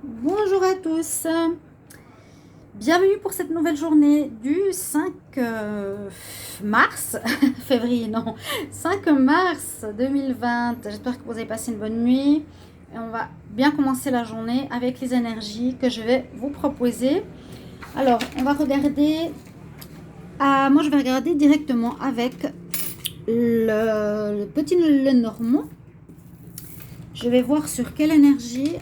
Bonjour à tous, bienvenue pour cette nouvelle journée du 5 mars, février non, 5 mars 2020. J'espère que vous avez passé une bonne nuit et on va bien commencer la journée avec les énergies que je vais vous proposer. Alors, on va regarder, moi je vais regarder directement avec le petit Lenormand. Je vais voir sur quelle énergie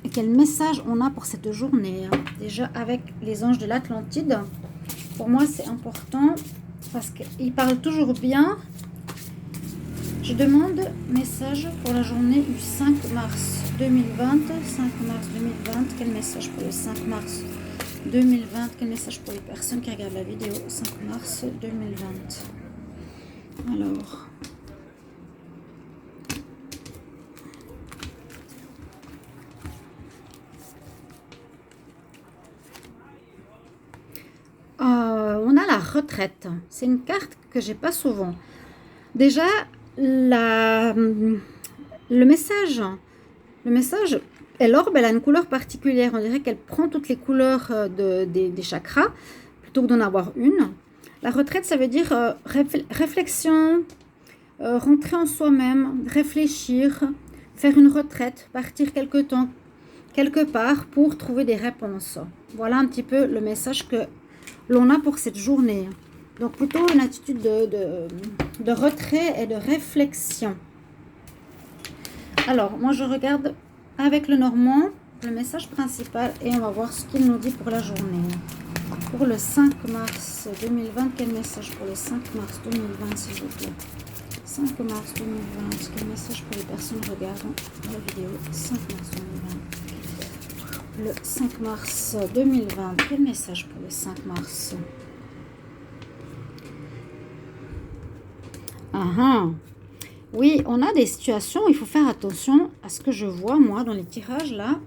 et quel message on a pour cette journée. Déjà avec les anges de l'Atlantide, pour moi c'est important parce qu'ils parlent toujours bien. Je demande message pour la journée du 5 mars 2020. 5 mars 2020, quel message pour le 5 mars 2020? Quel message pour les personnes qui regardent la vidéo 5 mars 2020? Alors... on a la retraite. C'est une carte que j'ai pas souvent. Déjà, le message, et l'orbe, elle a une couleur particulière. On dirait qu'elle prend toutes les couleurs des chakras, plutôt que d'en avoir une. La retraite, ça veut dire réflexion, rentrer en soi-même, réfléchir, faire une retraite, partir quelque temps, quelque part pour trouver des réponses. Voilà un petit peu le message que l'on a pour cette journée. Donc plutôt une attitude de retrait et de réflexion. Alors, moi je regarde avec le Normand le message principal et on va voir ce qu'il nous dit pour la journée. Pour le 5 mars 2020, quel message pour le 5 mars 2020 s'il vous plaît? 5 mars 2020, quel message pour les personnes regardant la vidéo 5 mars 2020? Le 5 mars 2020, quel message pour le 5 mars? Oui, on a des situations où il faut faire attention à ce que je vois moi dans les tirages là.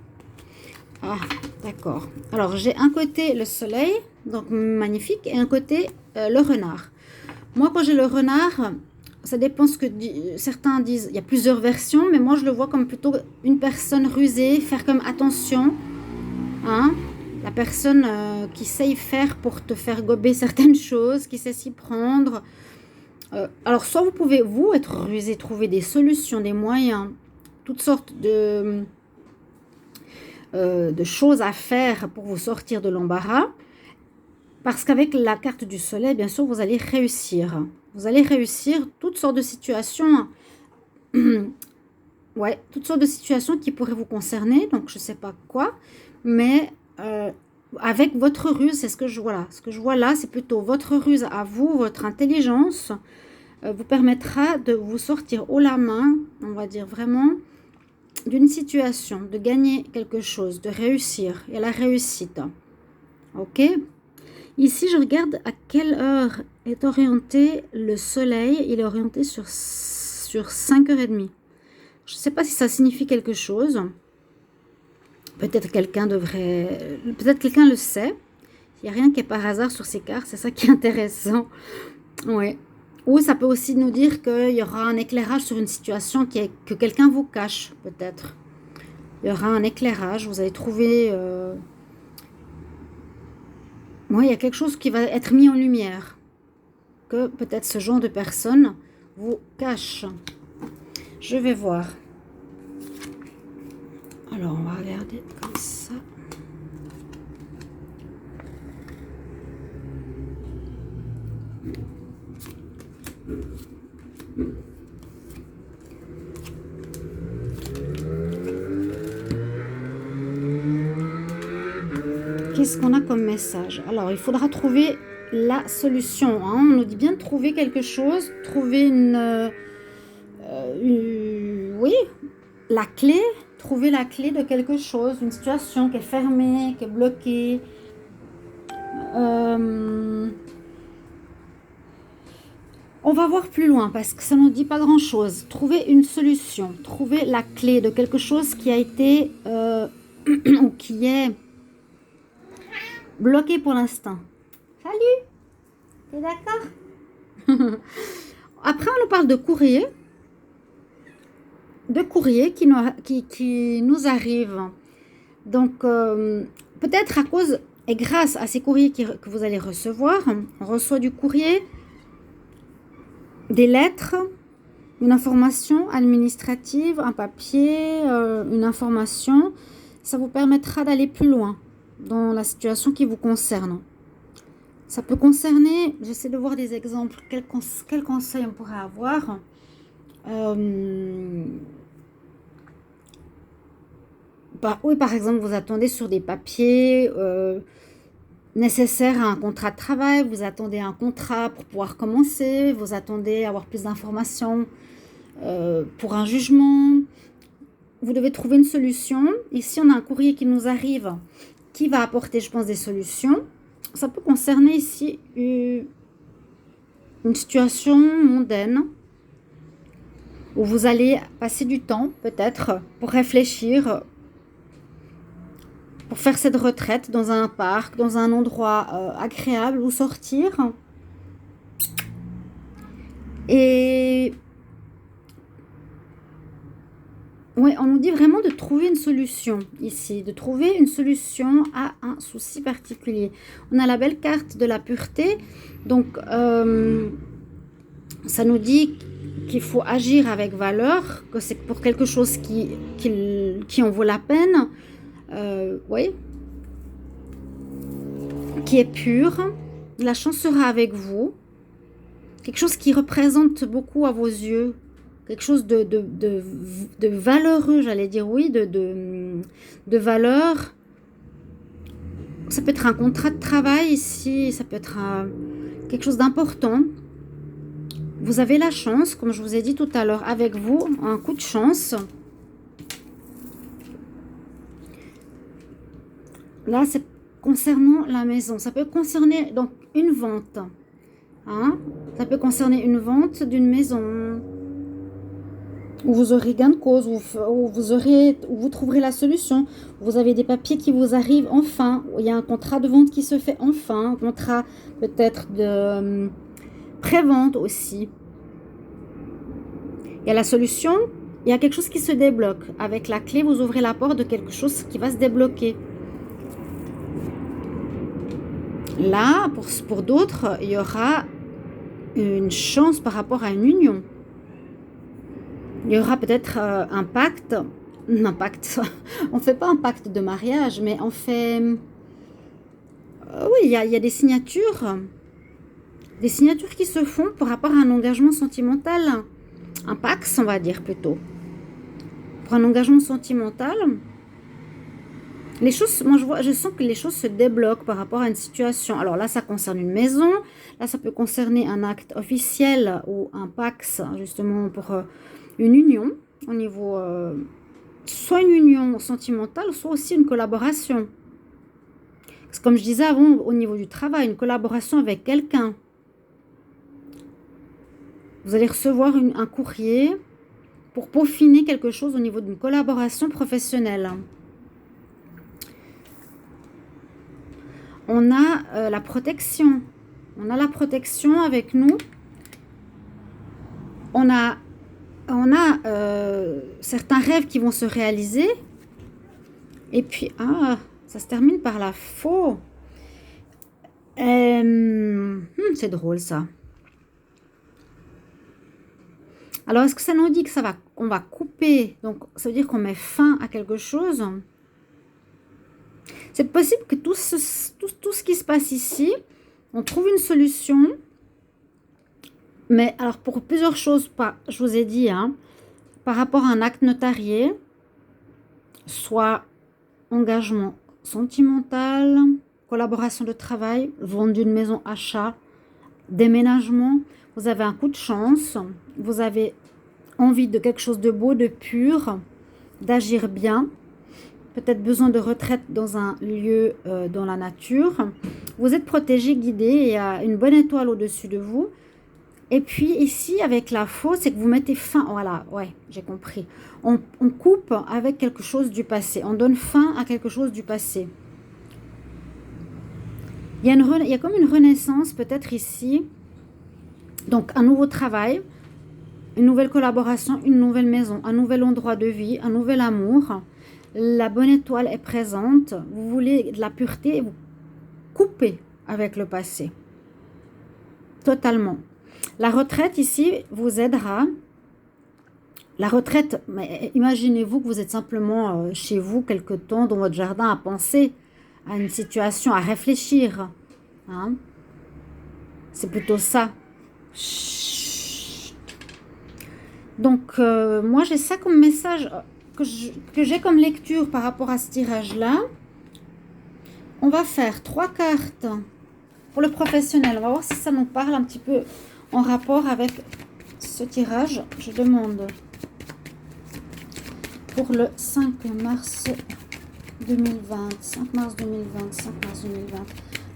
Ah, d'accord. Alors j'ai un côté le soleil, donc magnifique, et un côté le renard. Moi quand j'ai le renard, ça dépend ce que certains disent. Il y a plusieurs versions, mais moi je le vois comme plutôt une personne rusée, faire comme attention. Hein, la personne qui sait faire pour te faire gober certaines choses, qui sait s'y prendre. Alors, soit vous pouvez, vous, être rusé, trouver des solutions, des moyens, toutes sortes de choses à faire pour vous sortir de l'embarras. Parce qu'avec la carte du soleil, bien sûr, vous allez réussir. Vous allez réussir toutes sortes de situations. Ouais, toutes sortes de situations qui pourraient vous concerner. Donc, je ne sais pas quoi. Mais avec votre ruse, c'est ce que je vois là. Ce que je vois là, c'est plutôt votre ruse à vous, votre intelligence vous permettra de vous sortir haut la main, on va dire vraiment, d'une situation, de gagner quelque chose, de réussir. Et la réussite. Ok? Ici, je regarde à quelle heure est orienté le soleil. Il est orienté sur 5h30. Je ne sais pas si ça signifie quelque chose. Peut-être quelqu'un devrait... Peut-être quelqu'un le sait. Il n'y a rien qui est par hasard sur ces cartes. C'est ça qui est intéressant. Ouais. Ou ça peut aussi nous dire qu'il y aura un éclairage sur une situation que quelqu'un vous cache, peut-être. Il y aura un éclairage, vous allez trouver... il y a quelque chose qui va être mis en lumière. Que peut-être ce genre de personne vous cache. Je vais voir. Alors, on va regarder comme ça. Qu'est-ce qu'on a comme message? Alors, il faudra trouver la solution. Hein. On nous dit bien de trouver quelque chose, trouver oui, la clé, trouver la clé de quelque chose, une situation qui est fermée, qui est bloquée. On va voir plus loin parce que ça ne nous dit pas grand-chose. Trouver une solution, trouver la clé de quelque chose qui a été ou qui est bloqué pour l'instant. Salut, t'es d'accord? Après, on nous parle de courrier qui nous arrive. Donc, peut-être à cause et grâce à ces courriers que vous allez recevoir, on reçoit du courrier, des lettres, une information administrative, un papier, une information. Ça vous permettra d'aller plus loin dans la situation qui vous concerne. Ça peut concerner, j'essaie de voir des exemples, quel conseil on pourrait avoir. Oui, par exemple, vous attendez sur des papiers nécessaires à un contrat de travail, vous attendez un contrat pour pouvoir commencer, vous attendez à avoir plus d'informations pour un jugement. Vous devez trouver une solution. Ici, on a un courrier qui nous arrive qui va apporter, je pense, des solutions. Ça peut concerner ici une situation mondaine où vous allez passer du temps, peut-être, pour réfléchir, pour faire cette retraite dans un parc, dans un endroit agréable où sortir. Et oui, on nous dit vraiment de trouver une solution ici, de trouver une solution à un souci particulier. On a la belle carte de la pureté, donc ça nous dit qu'il faut agir avec valeur, que c'est pour quelque chose qui en vaut la peine, oui, qui est pur. La chance sera avec vous, quelque chose qui représente beaucoup à vos yeux, quelque chose de valeureux, j'allais dire, oui, de valeur. Ça peut être un contrat de travail ici, ça peut être quelque chose d'important. Vous avez la chance, comme je vous ai dit tout à l'heure, avec vous, un coup de chance. Là, c'est concernant la maison. Ça peut concerner donc une vente. Hein? Ça peut concerner une vente d'une maison où vous aurez gain de cause, où vous trouverez la solution. Vous avez des papiers qui vous arrivent enfin. Où il y a un contrat de vente qui se fait enfin. Un contrat peut-être de pré-vente aussi. Il y a la solution. Il y a quelque chose qui se débloque. Avec la clé, vous ouvrez la porte de quelque chose qui va se débloquer. Là, pour d'autres, il y aura une chance par rapport à une union. Il y aura peut-être un pacte. Un pacte. On ne fait pas un pacte de mariage, mais on fait... oui, il y a des signatures. Des signatures qui se font par rapport à un engagement sentimental. Un pax, on va dire plutôt. Pour un engagement sentimental... Les choses, moi je sens que les choses se débloquent par rapport à une situation. Alors là, ça concerne une maison. Là, ça peut concerner un acte officiel ou un pax, justement, pour une union. Au niveau, soit une union sentimentale, soit aussi une collaboration. Parce que comme je disais avant, au niveau du travail, une collaboration avec quelqu'un. Vous allez recevoir un courrier pour peaufiner quelque chose au niveau d'une collaboration professionnelle. On a la protection. On a la protection avec nous. On a certains rêves qui vont se réaliser. Et puis, ça se termine par la faux. C'est drôle ça. Alors, est-ce que ça nous dit que on va couper? Donc, ça veut dire qu'on met fin à quelque chose. C'est possible que tout ce qui se passe ici, on trouve une solution. Mais alors pour plusieurs choses, je vous ai dit, hein, par rapport à un acte notarié, soit engagement sentimental, collaboration de travail, vente d'une maison, achat, déménagement, vous avez un coup de chance, vous avez envie de quelque chose de beau, de pur, d'agir bien. Peut-être besoin de retraite dans un lieu dans la nature. Vous êtes protégé, guidé, il y a une bonne étoile au-dessus de vous. Et puis ici, avec la faux, c'est que vous mettez fin, voilà, ouais, j'ai compris. On coupe avec quelque chose du passé, on donne fin à quelque chose du passé. Il y a comme une renaissance peut-être ici. Donc un nouveau travail, une nouvelle collaboration, une nouvelle maison, un nouvel endroit de vie, un nouvel amour. La bonne étoile est présente. Vous voulez de la pureté et vous coupez avec le passé. Totalement. La retraite ici vous aidera. La retraite, mais imaginez-vous que vous êtes simplement chez vous quelque temps dans votre jardin à penser à une situation, à réfléchir. Hein? C'est plutôt ça. Chut. Donc, moi, j'ai ça comme message que j'ai comme lecture par rapport à ce tirage-là. On va faire 3 cartes pour le professionnel. On va voir si ça nous parle un petit peu en rapport avec ce tirage. Je demande pour le 5 mars 2020. 5 mars 2020, 5 mars 2020.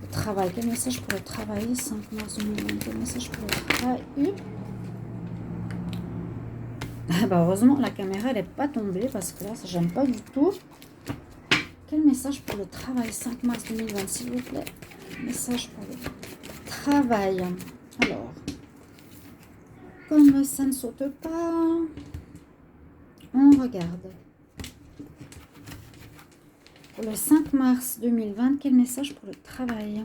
Le travail. Quel message pour le travail? 5 mars 2020. Quel message pour le travail? Ah bah heureusement, la caméra, elle n'est pas tombée parce que là, ça j'aime pas du tout. Quel message pour le travail? 5 mars 2020, s'il vous plaît. Message pour le travail. Alors, comme ça ne saute pas, on regarde. Pour le 5 mars 2020, quel message pour le travail?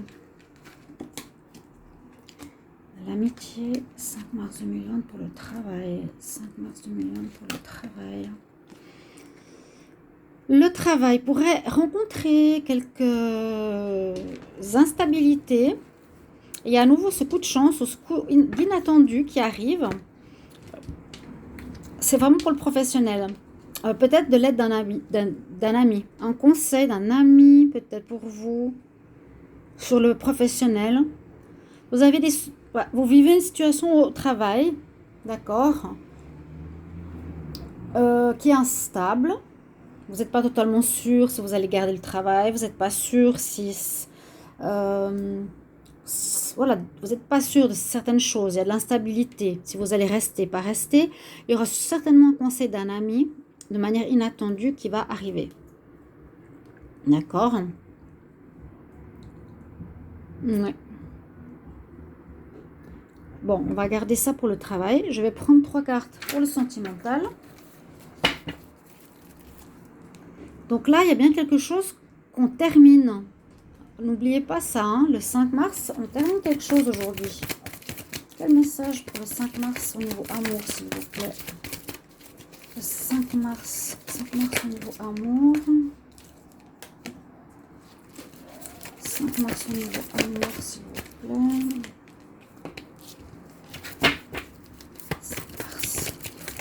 L'amitié, 5 mars 2020 pour le travail. 5 mars 2020 pour le travail. Le travail pourrait rencontrer quelques instabilités. Il y a à nouveau ce coup de chance, ce coup d'inattendu qui arrive. C'est vraiment pour le professionnel. Peut-être de l'aide d'un ami, un conseil d'un ami, peut-être pour vous, sur le professionnel. Vous vivez une situation au travail, d'accord, qui est instable. Vous n'êtes pas totalement sûr si vous allez garder le travail, vous n'êtes pas sûr voilà, vous n'êtes pas sûr de certaines choses, il y a de l'instabilité, si vous allez rester, pas rester. Il y aura certainement un conseil d'un ami, de manière inattendue, qui va arriver. D'accord? Ouais. Bon, on va garder ça pour le travail. Je vais prendre 3 cartes pour le sentimental. Donc là, il y a bien quelque chose qu'on termine. N'oubliez pas ça, hein, le 5 mars, on termine quelque chose aujourd'hui. Quel message pour le 5 mars au niveau amour, s'il vous plaît? Le 5 mars au niveau amour. 5 mars au niveau amour, s'il vous plaît. 5 mars,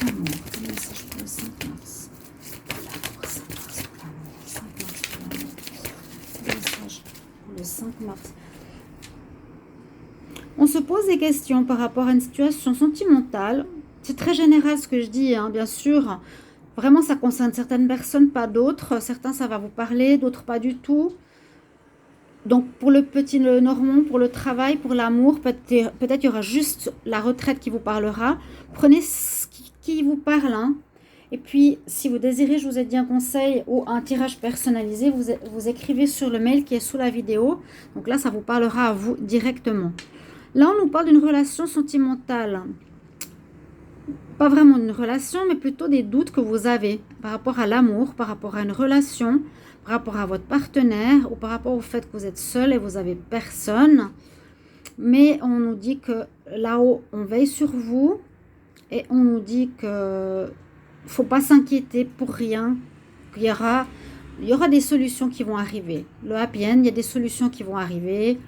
amour. Quel message pour le 5 mars? L'amour, 5 mars pour l'amour. 5 mars pour l'amour. Quel message pour le 5 mars? On se pose des questions par rapport à une situation sentimentale. C'est très général ce que je dis, hein, bien sûr. Vraiment, ça concerne certaines personnes, pas d'autres. Certains, ça va vous parler, d'autres pas du tout. Donc, pour le petit Normand, pour le travail, pour l'amour, peut-être il y aura juste la retraite qui vous parlera. Prenez ce qui vous parle. Hein. Et puis, si vous désirez, je vous ai dit un conseil ou un tirage personnalisé, vous écrivez sur le mail qui est sous la vidéo. Donc là, ça vous parlera à vous directement. Là, on nous parle d'une relation sentimentale. Pas vraiment une relation, mais plutôt des doutes que vous avez par rapport à l'amour, par rapport à une relation, par rapport à votre partenaire ou par rapport au fait que vous êtes seul et vous n'avez personne. Mais on nous dit que là-haut, on veille sur vous et on nous dit que faut pas s'inquiéter pour rien, qu'il y aura des solutions qui vont arriver. Le happy end, il y a des solutions qui vont arriver.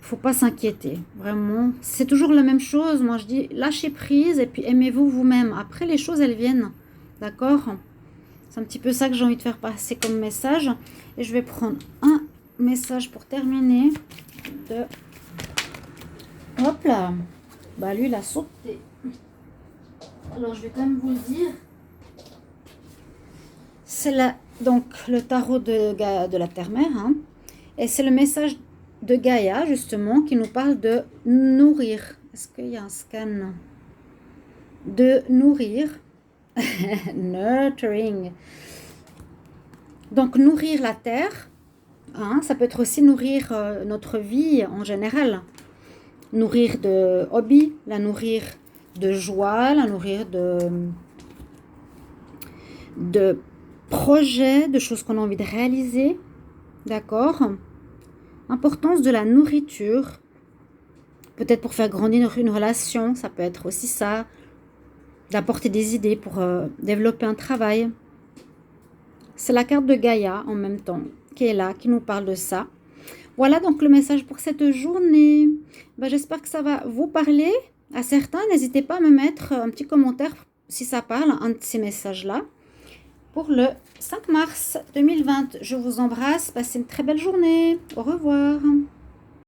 Faut pas s'inquiéter, vraiment. C'est toujours la même chose. Moi, je dis lâchez prise et puis aimez-vous vous-même. Après, les choses, elles viennent. D'accord? C'est un petit peu ça que j'ai envie de faire passer comme message. Et je vais prendre un message pour terminer. Hop là. Bah, lui, il a sauté. Alors, je vais quand même vous le dire. C'est donc le tarot de la Terre-Mère. Hein, et c'est le message de Gaïa, justement, qui nous parle de nourrir. Est-ce qu'il y a un scan? De nourrir. Nurturing. Donc, nourrir la terre. Hein, ça peut être aussi nourrir notre vie en général. Nourrir de hobby, la nourrir de joie, la nourrir de projets, de choses qu'on a envie de réaliser. D'accord? Importance de la nourriture. Peut-être pour faire grandir une relation, ça peut être aussi ça. D'apporter des idées pour développer un travail. C'est la carte de Gaïa en même temps qui est là, qui nous parle de ça. Voilà donc le message pour cette journée. Ben, j'espère que ça va vous parler à certains. N'hésitez pas à me mettre un petit commentaire si ça parle, un de ces messages-là. Pour le 5 mars 2020, je vous embrasse. Passez une très belle journée. Au revoir.